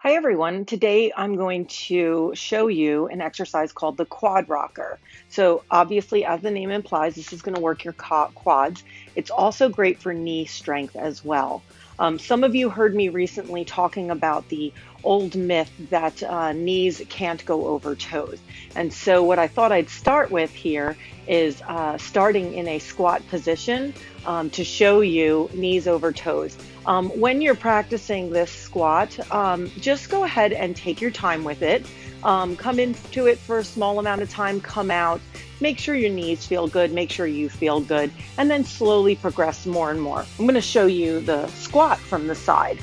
Hi everyone. Today I'm going to show you an exercise called the quad rocker. So obviously, as the name implies, this is going to work your quads. It's also great for knee strength as well. Some of you heard me recently talking about the old myth that knees can't go over toes. And so what I thought I'd start with here is starting in a squat position to show you knees over toes. When you're practicing this squat, just go ahead and take your time with it. Come into it for a small amount of time, come out, make sure your knees feel good, make sure you feel good, and then slowly progress more and more. I'm going to show you the squat from the side.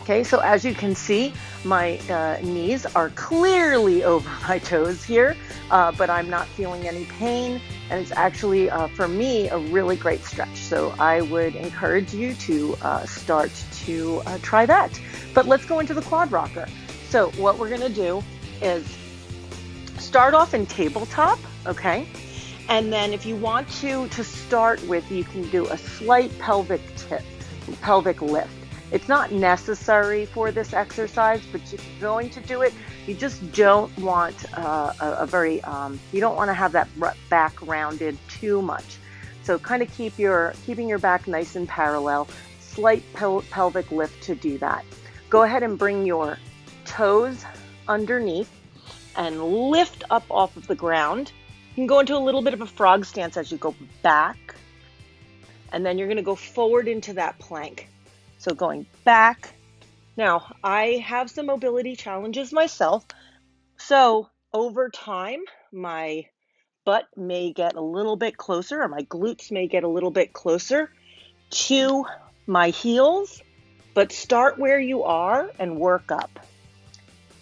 Okay, so as you can see, my knees are clearly over my toes here, but I'm not feeling any pain, and it's actually, for me, a really great stretch. So I would encourage you to start to try that. But let's go into the quad rocker. So what we're gonna do is start off in tabletop, okay? And then if you want to start with, you can do a slight pelvic lift. It's not necessary for this exercise, but if you're going to do it, you just don't want you don't want to have that back rounded too much. So kind of keeping your back nice and parallel, slight pelvic lift to do that. Go ahead and bring your toes underneath and lift up off of the ground. You can go into a little bit of a frog stance as you go back, and then you're going to go forward into that plank. So going back. Now, I have some mobility challenges myself. So over time, my butt may get a little bit closer, or my glutes may get a little bit closer to my heels, but start where you are and work up.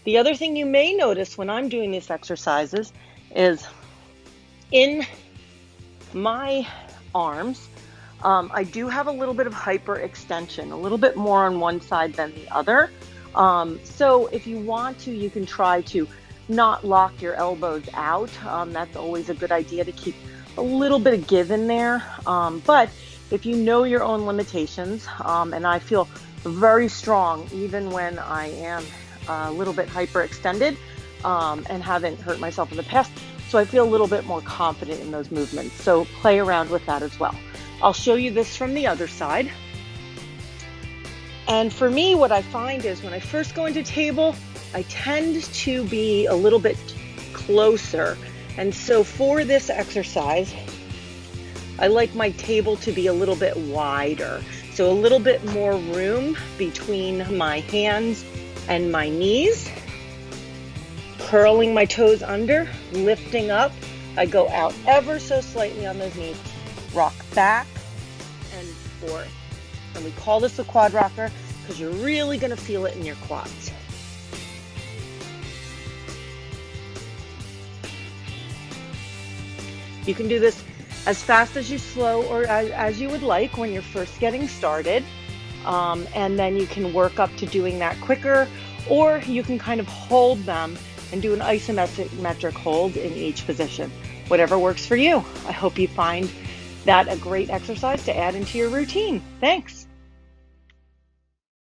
The other thing you may notice when I'm doing these exercises is in my arms, I do have a little bit of hyperextension, a little bit more on one side than the other. So if you want to, you can try to not lock your elbows out. That's always a good idea to keep a little bit of give in there. But if you know your own limitations, and I feel very strong even when I am a little bit hyperextended and haven't hurt myself in the past, so I feel a little bit more confident in those movements. So play around with that as well. I'll show you this from the other side. And for me, what I find is when I first go into table, I tend to be a little bit closer. And so for this exercise, I like my table to be a little bit wider. So a little bit more room between my hands and my knees. Curling my toes under, lifting up. I go out ever so slightly on those knees. Rock back and forth. And we call this a quad rocker because you're really going to feel it in your quads. You can do this as fast as you slow or as you would like when you're first getting started. And then you can work up to doing that quicker, or you can kind of hold them and do an isometric hold in each position. Whatever works for you. I hope you find that a great exercise to add into your routine. Thanks.